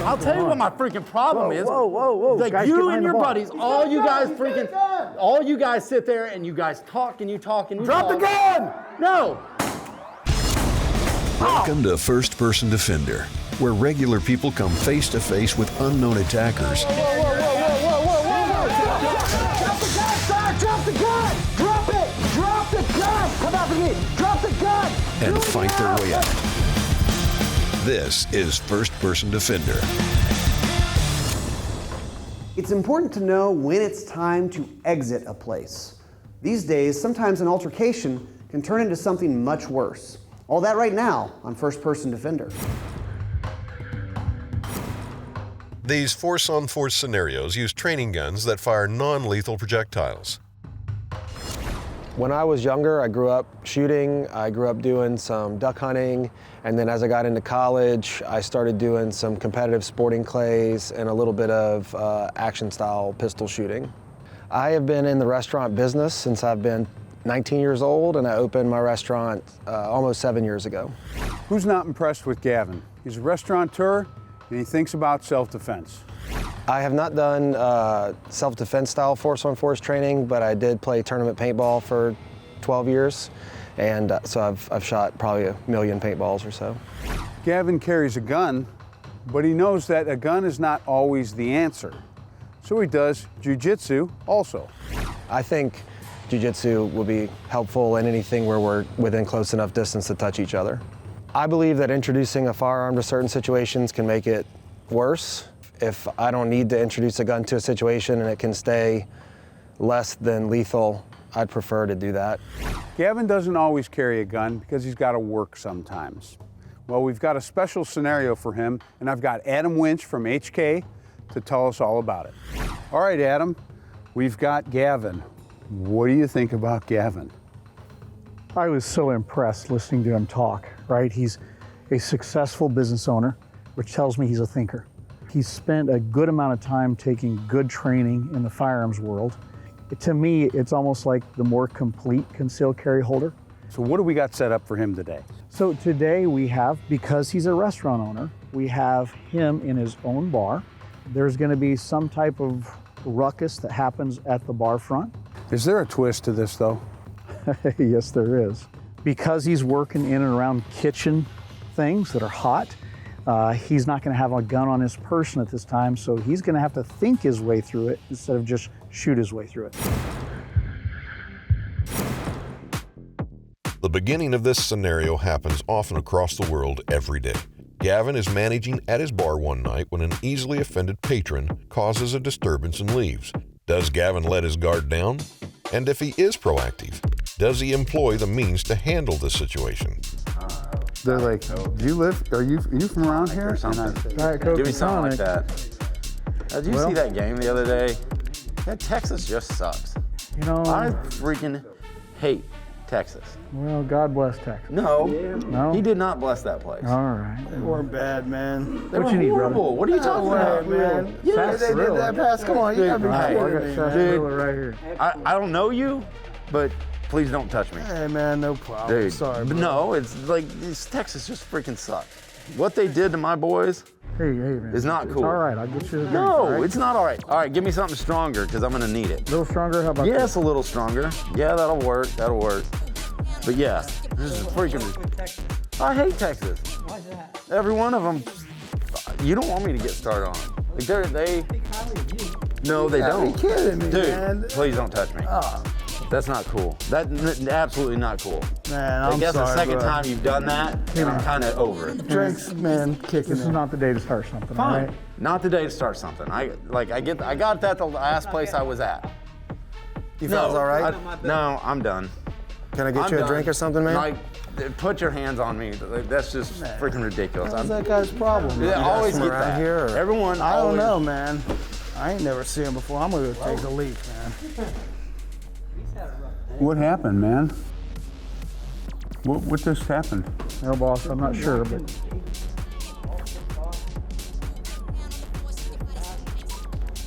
I'll tell you what my freaking problem is. Whoa. Like Guys, you and your buddies, all you guys sit there and you guys talk and you talk and you Drop talk. the gun! No. Welcome to First Person Defender, where regular people come face to face with unknown attackers. Drop the gun, sir! Drop the gun! Drop it! Drop the gun! Come after me! Drop the gun! And fight their way out. This is First Person Defender. It's important to know when it's time to exit a place. These days, sometimes an altercation can turn into something much worse. All that right now on First Person Defender. These force-on-force scenarios use training guns that fire non-lethal projectiles. When I was younger, I grew up shooting. I grew up doing some duck hunting. And then as I got into college, I started doing some competitive sporting clays and a little bit of action-style pistol shooting. I have been in the restaurant business since I've been 19 years old, and I opened my restaurant almost 7 years ago. Who's not impressed with Gavin? He's a restaurateur, and he thinks about self-defense. I have not done self-defense style force-on-force training, but I did play tournament paintball for 12 years, and so I've shot probably 1 million paintballs or so. Gavin carries a gun, but he knows that a gun is not always the answer. So he does jiu-jitsu also. I think jiu-jitsu will be helpful in anything where we're within close enough distance to touch each other. I believe that introducing a firearm to certain situations can make it worse. If I don't need to introduce a gun to a situation and it can stay less than lethal, I'd prefer to do that. Gavin doesn't always carry a gun because he's got to work sometimes. Well, we've got a special scenario for him, and I've got Adam Winch from HK to tell us all about it. All right, Adam, we've got Gavin. What do you think about Gavin? I was so impressed listening to him talk, right? He's a successful business owner, which tells me he's a thinker. He's spent a good amount of time taking good training in the firearms world. To me, it's almost like the more complete concealed carry holder. So what do we got set up for him today? So today we have, because he's a restaurant owner, we have him in his own bar. There's gonna be some type of ruckus that happens at the bar front. Is there a twist to this, though? Yes, there is. Because he's working in and around kitchen things that are hot, he's not going to have a gun on his person at this time, so he's going to have to think his way through it instead of just shoot his way through it. The beginning of this scenario happens often across the world every day. Gavin is managing at his bar one night when an easily offended patron causes a disturbance and leaves. Does Gavin let his guard down? And if he is proactive, does he employ the means to handle the situation? They're like, do you live, are you from around here? Or something. Give me something like that. Did you see that game the other day? Yeah, Texas just sucks. You know, I freaking hate Texas. well, God bless Texas. No, No? he did not bless that place. All right. They weren't bad, man. They What were you need, brother? horrible. What are you talking about? man. Yeah, They did that pass. Come on, you gotta be I kidding got me, sarsaparilla man. right here. I don't know you, but please don't touch me. Hey, man, no problem. Dude, Sorry, but bro. no, it's like Texas just freaking sucks. What they did to my boys Hey, man. is not It's cool. all right, I'll get you a drink. No, all right? it's not all right. All right, give me something stronger because I'm gonna need it. A little stronger, how about Yes, a little stronger. Yeah, that'll work. That'll work. But yeah, this is freaking. I hate Texas. Why is that? Every one of them. You don't want me to get started on them. Like they. No, they don't. Be kidding me, Dude, man. please don't touch me. Oh, That's not cool. Absolutely not cool. man, I I'm guess sorry, the second bro. time you've done that, I'm kind of over it. Drinks, man, kicking This is in. not the day to start something, all Fine. right? Not the day to start something. I got that the last place I was at. You fellas all right? No, I'm done. Can I get I'm you a done. drink or something, man? Like, put your hands on me. Like, that's just freaking ridiculous. What's that guy's problem, man? Yeah, I always from get around that. here, or- Everyone. I don't always- know, man. I ain't never seen him before. I'm gonna go take a leak, man. What happened, man? What just happened? No, boss, I'm not sure, but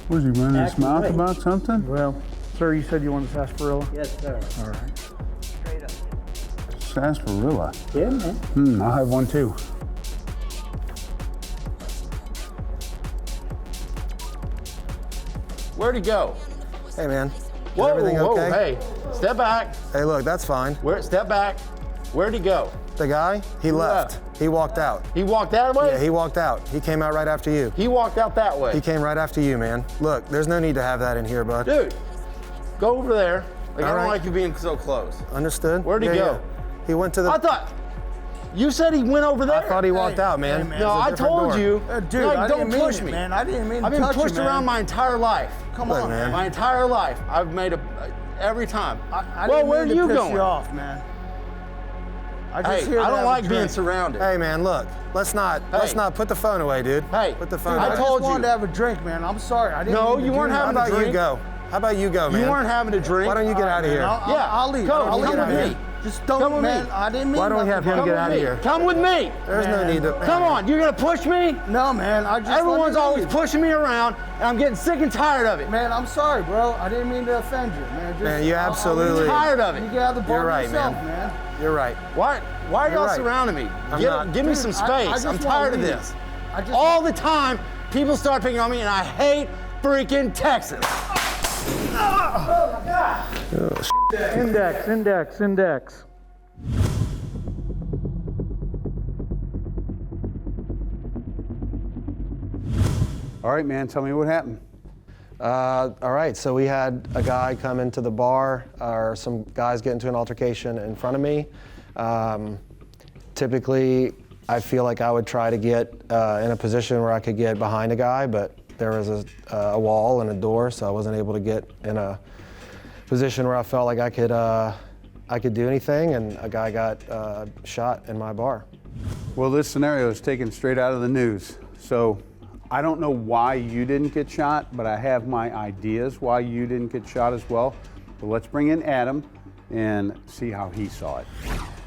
Was he running his mouth about something? well, sir, you said you wanted sarsaparilla? Yes, sir. All right. Sarsaparilla. Yeah, man. I'll have one too. Where'd he go? Hey, man. Is Whoa, everything whoa, okay? hey, step back. Hey, look, that's fine. Step back. Where'd he go? The guy, he left. He walked out. He walked that way? Yeah, he walked out. He came out right after you. He walked out that way. He came right after you, man. Look, there's no need to have that in here, bud. Dude, go over there. Like, I All don't right. like you being so close. Understood? Where'd he go? Yeah. He went to the... I thought, you said he went over there. I thought he walked out, man. No, I told you. Dude, like, I don't didn't mean push it, me. man. I didn't mean to I've been touch you, pushed man. around my entire life. Come Look, on, man. My entire life, I've made every time. I well, didn't where are mean you to piss going? you off, man. I just Hey, here to I don't have a like being drink. surrounded. Hey, man, look. Let's not put the phone away, dude. Hey, put the phone Dude, away. I told just wanted you. to have a drink, man. I'm sorry. I didn't No, mean to you do weren't that. How having about a you drink. go? How about you go, man? You weren't having a drink. Why don't you get out of here? Yeah, I'll leave. Come, I'll come leave. with out of me. here. Just don't, Come with man. me. I didn't mean Why don't we have him Come get with out me. of here? Come with me. There's no need to... Come on, you're gonna push me? No, man. I just Everyone's let me always leave. pushing me around, and I'm getting sick and tired of it. Man, I'm sorry, bro. I didn't mean to offend you, man. Just, Man, you absolutely- I'm tired of You it. get out of the bar You're right, yourself, man. You're right. Why are You're y'all right. surrounding me? not- Give me Dude, some I space. just I'm wanna tired of leave. this. I just All the time, people start picking on me, and I hate freaking Texas. Index, index, index. All right, man, tell me what happened. All right, so we had a guy come into the bar, or some guys get into an altercation in front of me. Typically, I feel like I would try to get in a position where I could get behind a guy, but there was a wall and a door, so I wasn't able to get in a position where I felt like I could do anything, and a guy got shot in my bar. Well, this scenario is taken straight out of the news. So I don't know why you didn't get shot, but I have my ideas why you didn't get shot as well. But let's bring in Adam and see how he saw it.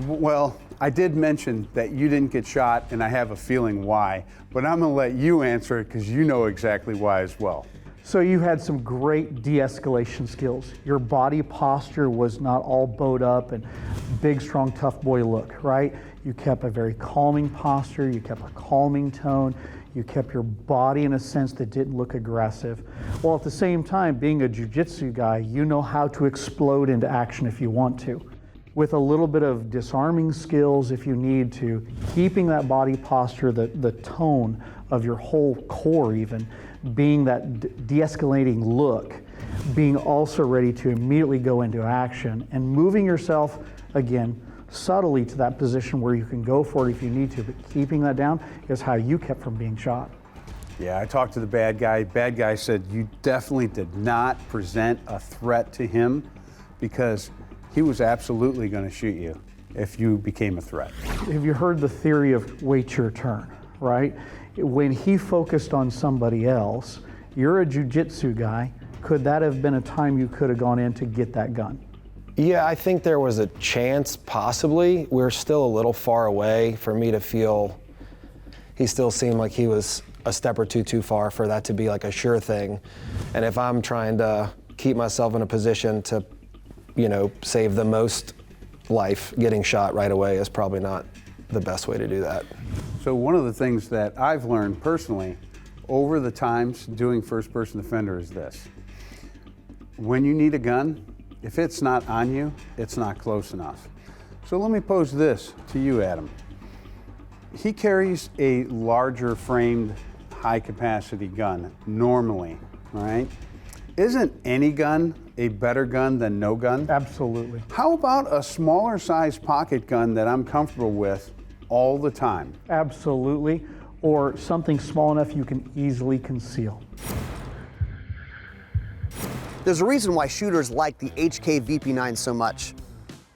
Well, I did mention that you didn't get shot, and I have a feeling why, but I'm gonna let you answer it because you know exactly why as well. So you had some great de-escalation skills. Your body posture was not all bowed up and big, strong, tough boy look, right? You kept a very calming posture, you kept a calming tone, you kept your body in a sense that didn't look aggressive. While at the same time, being a jiu-jitsu guy, you know how to explode into action if you want to. With a little bit of disarming skills if you need to, keeping that body posture, the tone of your whole core even, being that de-escalating look, being also ready to immediately go into action, and moving yourself, again, subtly to that position where you can go for it if you need to, but keeping that down is how you kept from being shot. Yeah, I talked to the bad guy. Bad guy said you definitely did not present a threat to him because he was absolutely going to shoot you if you became a threat. Have you heard the theory of wait your turn, right? When he focused on somebody else, you're a jiu-jitsu guy, could that have been a time you could have gone in to get that gun? Yeah, I think there was a chance, possibly. We're still a little far away for me to feel. He still seemed like he was a step or two too far for that to be like a sure thing. And if I'm trying to keep myself in a position to, you know, save the most life, getting shot right away is probably not the best way to do that. So one of the things that I've learned personally over the times doing first-person defender is this. When you need a gun, if it's not on you, it's not close enough. So let me pose this to you, Adam. He carries a larger framed, high capacity gun normally, right? Isn't any gun a better gun than no gun? Absolutely. How about a smaller size pocket gun that I'm comfortable with all the time? Absolutely. Or something small enough you can easily conceal. There's a reason why shooters like the HK VP9 so much.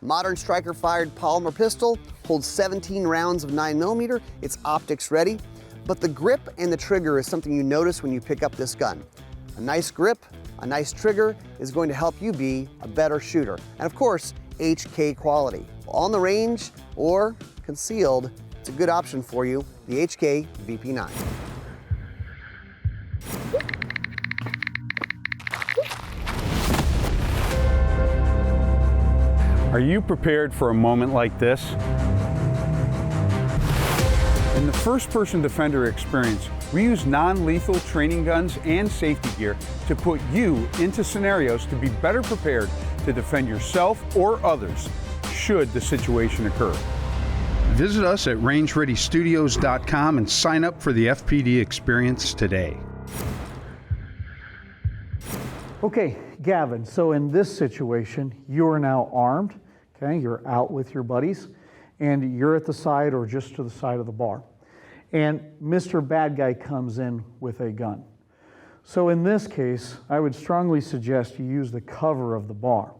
Modern striker-fired polymer pistol holds 17 rounds of 9mm, it's optics ready, but the grip and the trigger is something you notice when you pick up this gun. A nice grip, a nice trigger is going to help you be a better shooter. And of course, HK quality. On the range or concealed, it's a good option for you, the HK VP9. Are you prepared for a moment like this? In the first-person defender experience, We use non-lethal training guns and safety gear to put you into scenarios to be better prepared to defend yourself or others should the situation occur. Visit us at rangereadystudios.com and sign up for the FPD experience today. Okay, Gavin, so in this situation, you are now armed, okay? You're out with your buddies, and you're at the side or just to the side of the bar. And Mr. Bad Guy comes in with a gun. So in this case, I would strongly suggest you use the cover of the bar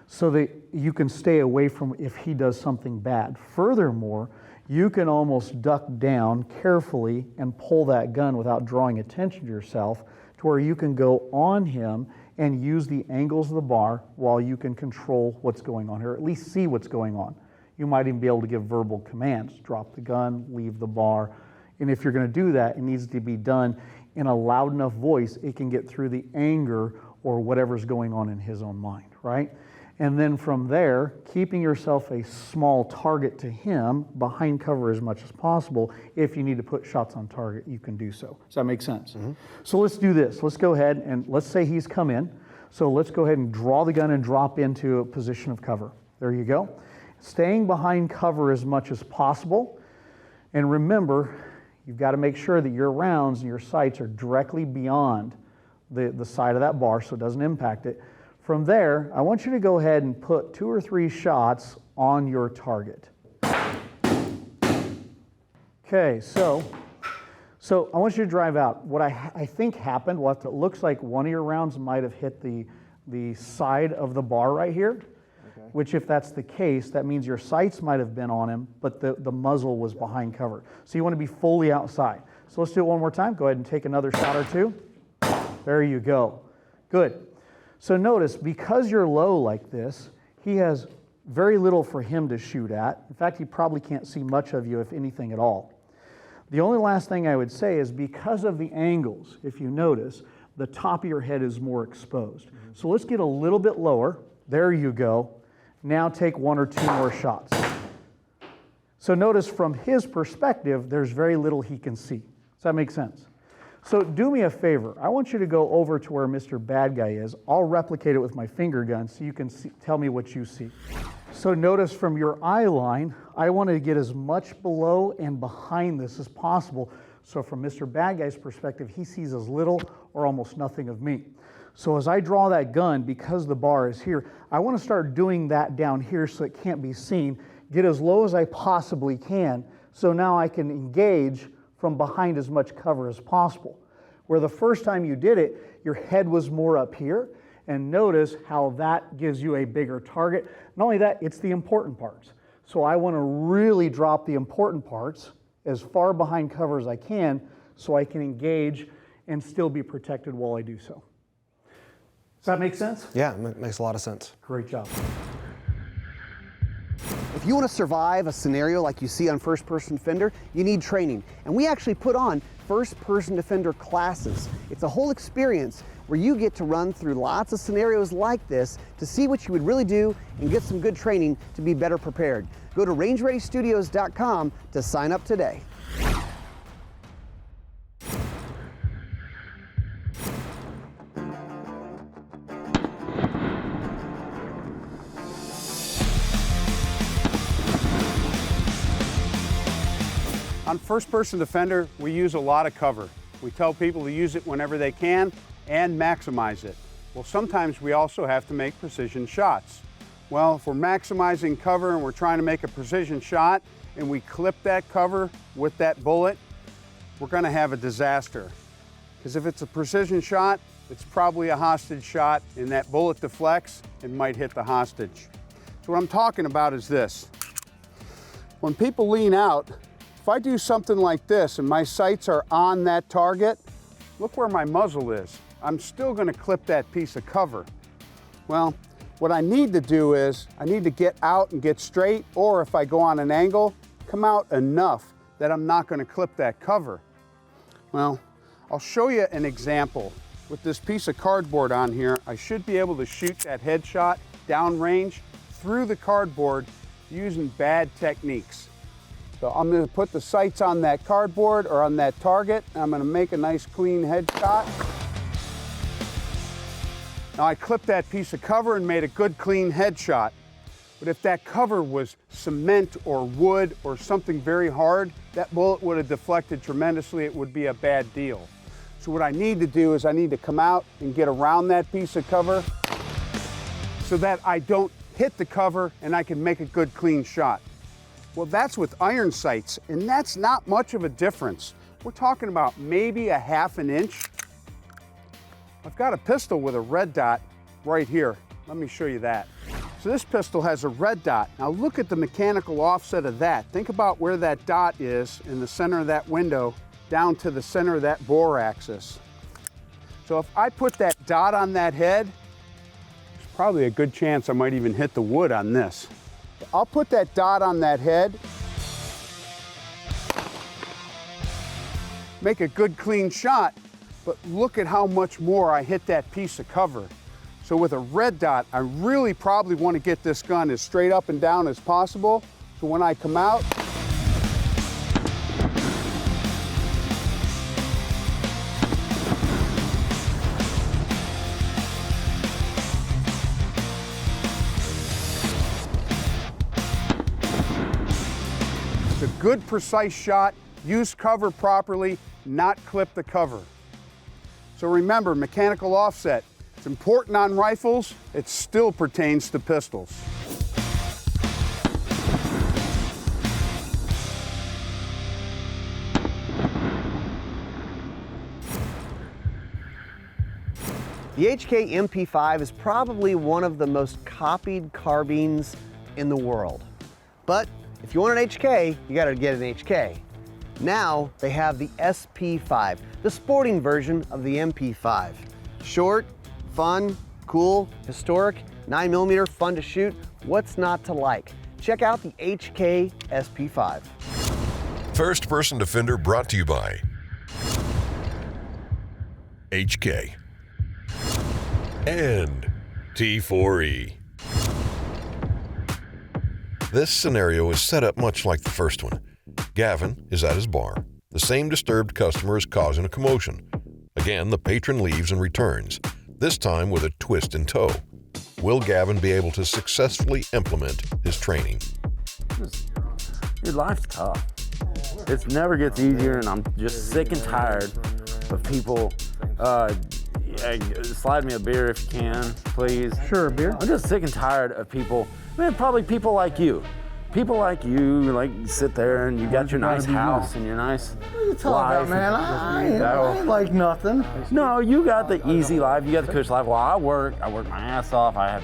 so that you can stay away from if he does something bad. Furthermore, you can almost duck down carefully and pull that gun without drawing attention to yourself to where you can go on him and use the angles of the bar while you can control what's going on here, or at least see what's going on. You might even be able to give verbal commands, drop the gun, leave the bar. And if you're going to do that, it needs to be done in a loud enough voice it can get through the anger or whatever's going on in his own mind, right? And then from there, keeping yourself a small target to him behind cover as much as possible. If you need to put shots on target, you can do so. Does that make sense? Mm-hmm. So let's do this. Let's go ahead and let's say he's come in. So let's go ahead and draw the gun and drop into a position of cover. There you go. Staying behind cover as much as possible. And remember, you've got to make sure that your rounds and your sights are directly beyond the side of that bar so it doesn't impact it. From there, I want you to go ahead and put 2 or 3 shots on your target. Okay, so I want you to drive out. What I think happened, what it looks like one of your rounds might have hit the side of the bar right here, okay. Which if that's the case, that means your sights might have been on him, but the muzzle was behind cover. So you want to be fully outside. So let's do it one more time. Go ahead and take another shot or 2. There you go. Good. So notice, because you're low like this, he has very little for him to shoot at. In fact, he probably can't see much of you, if anything at all. The only last thing I would say is because of the angles, if you notice, the top of your head is more exposed. Mm-hmm. So let's get a little bit lower. There you go. Now take 1 or 2 more shots. So notice from his perspective, there's very little he can see. Does that make sense? So do me a favor. I want you to go over to where Mr. Bad Guy is. I'll replicate it with my finger gun so you can tell me what you see. So notice from your eye line, I want to get as much below and behind this as possible. So from Mr. Bad Guy's perspective, he sees as little or almost nothing of me. So as I draw that gun, because the bar is here, I want to start doing that down here so it can't be seen, get as low as I possibly can, so now I can engage from behind as much cover as possible. Where the first time you did it, your head was more up here, and notice how that gives you a bigger target. Not only that, it's the important parts. So I want to really drop the important parts as far behind cover as I can so I can engage and still be protected while I do so. Does that make sense? Yeah, it makes a lot of sense. Great job. If you want to survive a scenario like you see on First Person Defender, you need training. And we actually put on First Person Defender classes. It's a whole experience where you get to run through lots of scenarios like this to see what you would really do and get some good training to be better prepared. Go to rangereadystudios.com to sign up today. On First Person Defender, we use a lot of cover. We tell people to use it whenever they can and maximize it. Well, sometimes we also have to make precision shots. Well, if we're maximizing cover and we're trying to make a precision shot and we clip that cover with that bullet, we're going to have a disaster. Because if it's a precision shot, it's probably a hostage shot, and that bullet deflects and might hit the hostage. So what I'm talking about is this. When people lean out, if I do something like this and my sights are on that target, look where my muzzle is. I'm still going to clip that piece of cover. Well, what I need to do is I need to get out and get straight, or if I go on an angle, come out enough that I'm not going to clip that cover. Well, I'll show you an example. With this piece of cardboard on here, I should be able to shoot that headshot downrange through the cardboard using bad techniques. So I'm going to put the sights on that cardboard or on that target, and I'm going to make a nice clean headshot. Now I clipped that piece of cover and made a good clean headshot. But if that cover was cement or wood or something very hard, that bullet would have deflected tremendously. It would be a bad deal. So what I need to do is I need to come out and get around that piece of cover so that I don't hit the cover and I can make a good clean shot. Well, that's with iron sights, and that's not much of a difference. We're talking about maybe a ½ an inch. I've got a pistol with a red dot right here. Let me show you that. So this pistol has a red dot. Now look at the mechanical offset of that. Think about where that dot is in the center of that window down to the center of that bore axis. So if I put that dot on that head, there's probably a good chance I might even hit the wood on this. I'll put that dot on that head, make a good clean shot, but look at how much more I hit that piece of cover. So with a red dot, I really probably want to get this gun as straight up and down as possible. So when I come out, it's a good precise shot, use cover properly, not clip the cover. So remember, mechanical offset. It's important on rifles, it still pertains to pistols. The HK MP5 is probably one of the most copied carbines in the world. But if you want an HK, you gotta get an HK. Now they have the SP5, the sporting version of the MP5. Short, fun, cool, historic, 9mm, fun to shoot. What's not to like? Check out the HK SP5. First Person Defender brought to you by HK and T4E. This scenario is set up much like the first one. Gavin is at his bar. The same disturbed customer is causing a commotion. Again, the patron leaves and returns, this time with a twist in tow. Will Gavin be able to successfully implement his training? Your life's tough. It never gets easier, and I'm just sick and tired of people. Slide me a beer if you can, please. Sure, a beer. I'm just sick and tired of people. Man, probably people like you. People like you, like, sit there and you got your nice house and your nice What are you talking about, man? I ain't like nothing. No, you got the easy life. You got the cush life. Well, I work my ass off. I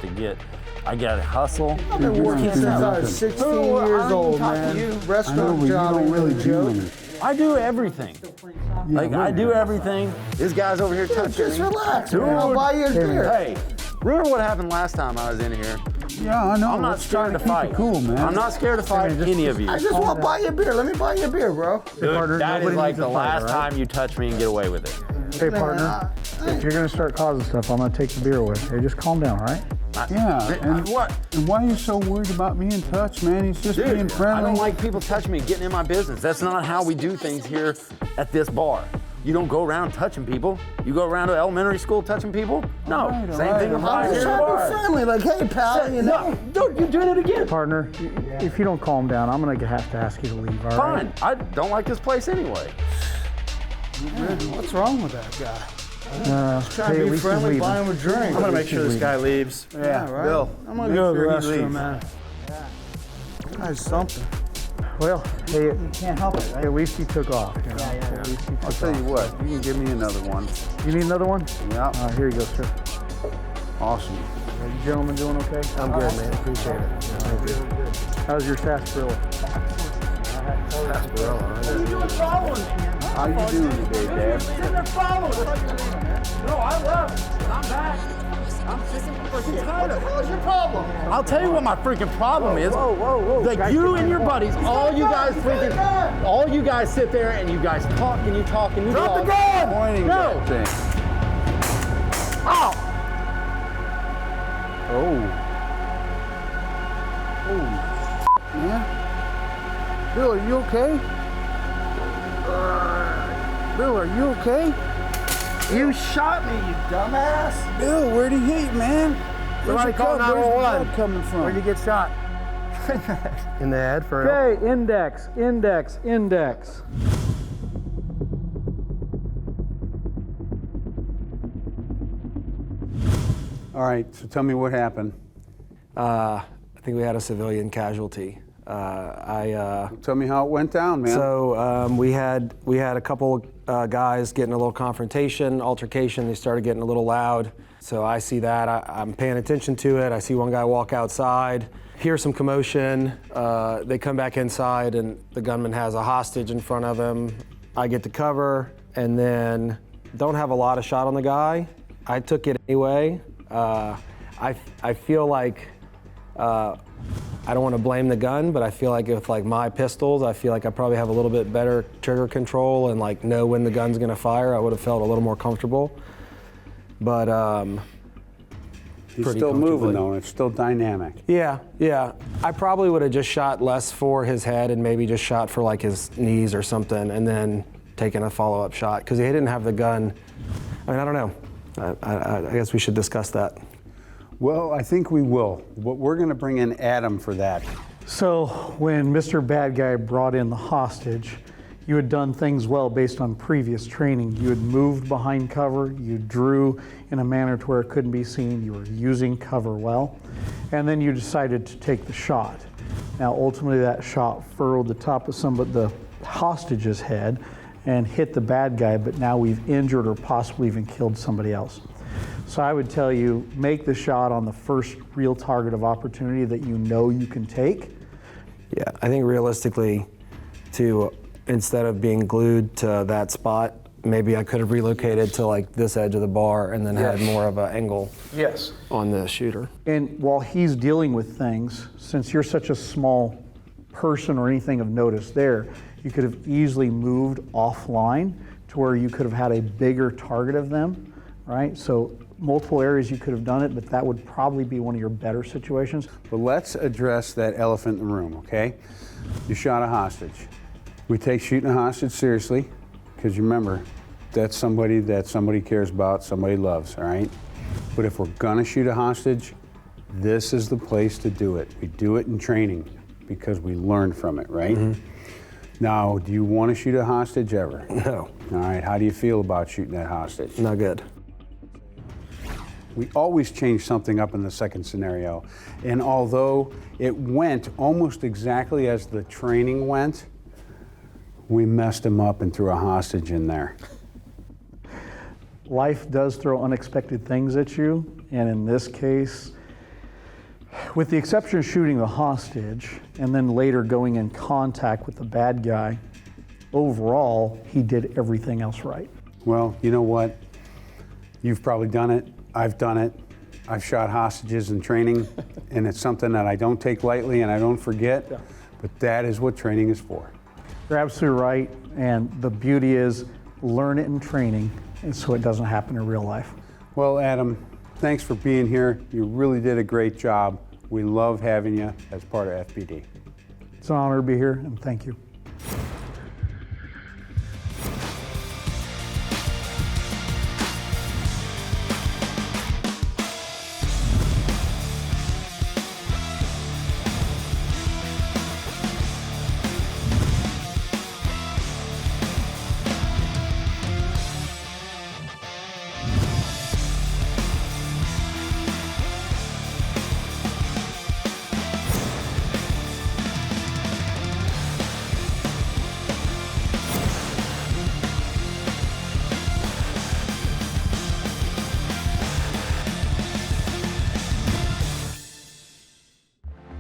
got to hustle. I've been working since I was 16 years old, man. Restaurant job ain't really joke. I do everything. I do everything. This guy's over here touching Just me. relax, man. I'll buy you a beer. Hey, remember what happened last time I was in here? Yeah, I know. I'm not scared to fight. Cool, man. I'm not scared to fight any of you. I just want to buy you a beer. Let me buy you a beer, bro. Dude, that is like the last time you touch me and get away with it. Hey, partner, if you're gonna start causing stuff, I'm gonna take the beer away. Hey, just calm down, all right? Yeah, and what? And why are you so worried about being touched, man? He's just being friendly. I don't like people touching me, getting in my business. That's not how we do things here at this bar. You don't go around touching people. You go around to elementary school touching people? No, same thing applies here at the bar. Friendly, like, hey, pal, you know. No, don't, you're doing it again. Partner, if you don't calm down, I'm gonna have to ask you to leave, all right? Fine, I don't like this place anyway. What's wrong with that guy? Trying Hey, to at be least friendly, he's buy him a drink. I'm gonna make sure this guy leaves. Yeah, right. Bill, I'm gonna go to the make sure he restroom, leaves. man. Guy's something. Well, hey, you can't help it, right? At least he took off. You know? At least he took I'll tell you off. what, you can give me another one. You need another one? Yeah. Here you go, sir. Awesome. Are you gentlemen doing okay? I'm good, man. Appreciate it. How's your sarsaparilla? How you doing today, Dad? No, I left. I'm back. I'm sick and freaking tired of it. What's your problem? I'll tell you what my freaking problem is. Like you and your buddies, all you guys sit there and you guys talk and you talk and you talk. Drop the gun! Pointing No. that thing. Ow! Oh. Oh. Yeah. Bill, are you okay? Bill, are you okay? You shot me, you dumbass. Bill, where'd he hit you, man? Somebody call 911. Where's the blood coming from? Where'd you get shot? In the head for real? Okay, index, index, index. All right, so tell me what happened. I think we had a civilian casualty. Tell me how it went down, man. So we had a couple guys getting a little confrontation, altercation. They started getting a little loud. So I see that. I'm paying attention to it. I see one guy walk outside, hear some commotion. They come back inside, and the gunman has a hostage in front of him. I get to cover, and then don't have a lot of shot on the guy. I took it anyway. I feel like I don't want to blame the gun, but I feel like with like my pistols, I feel like I probably have a little bit better trigger control and like know when the gun's gonna fire. I would have felt a little more comfortable. But he's still moving though, and it's still dynamic. Yeah. I probably would have just shot less for his head and maybe just shot for like his knees or something, and then taken a follow-up shot because he didn't have the gun. I mean, I don't know. I guess we should discuss that. Well, I think we will. But we're going to bring in Adam for that. So when Mr. Bad Guy brought in the hostage, you had done things well based on previous training. You had moved behind cover, you drew in a manner to where it couldn't be seen, you were using cover well, and then you decided to take the shot. Now ultimately that shot furrowed the top of the hostage's head and hit the bad guy, but now we've injured or possibly even killed somebody else. So I would tell you, make the shot on the first real target of opportunity that you know you can take. Yeah, I think realistically, instead of being glued to that spot, maybe I could have relocated to like this edge of the bar and then had more of an angle on the shooter. And while he's dealing with things, since you're such a small person or anything of notice there, you could have easily moved offline to where you could have had a bigger target of them, right? So multiple areas you could have done it, but that would probably be one of your better situations. But let's address that elephant in the room, okay? You shot a hostage. We take shooting a hostage seriously, because remember, that's somebody that somebody cares about, somebody loves, all right? But if we're gonna shoot a hostage, this is the place to do it. We do it in training because we learn from it, right? Mm-hmm. Now, do you want to shoot a hostage ever? No. All right, how do you feel about shooting that hostage? Not good. We always change something up in the second scenario. And although it went almost exactly as the training went, we messed him up and threw a hostage in there. Life does throw unexpected things at you, and in this case, with the exception of shooting the hostage and then later going in contact with the bad guy, overall, he did everything else right. Well, you know what? You've probably done it. I've done it. I've shot hostages in training, and it's something that I don't take lightly and I don't forget, but that is what training is for. You're absolutely right, and the beauty is learn it in training, and so it doesn't happen in real life. Well, Adam, thanks for being here. You really did a great job. We love having you as part of FPD. It's an honor to be here, and thank you.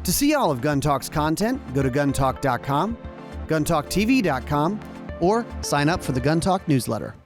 To see all of Gun Talk's content, go to guntalk.com, guntalktv.com, or sign up for the Gun Talk newsletter.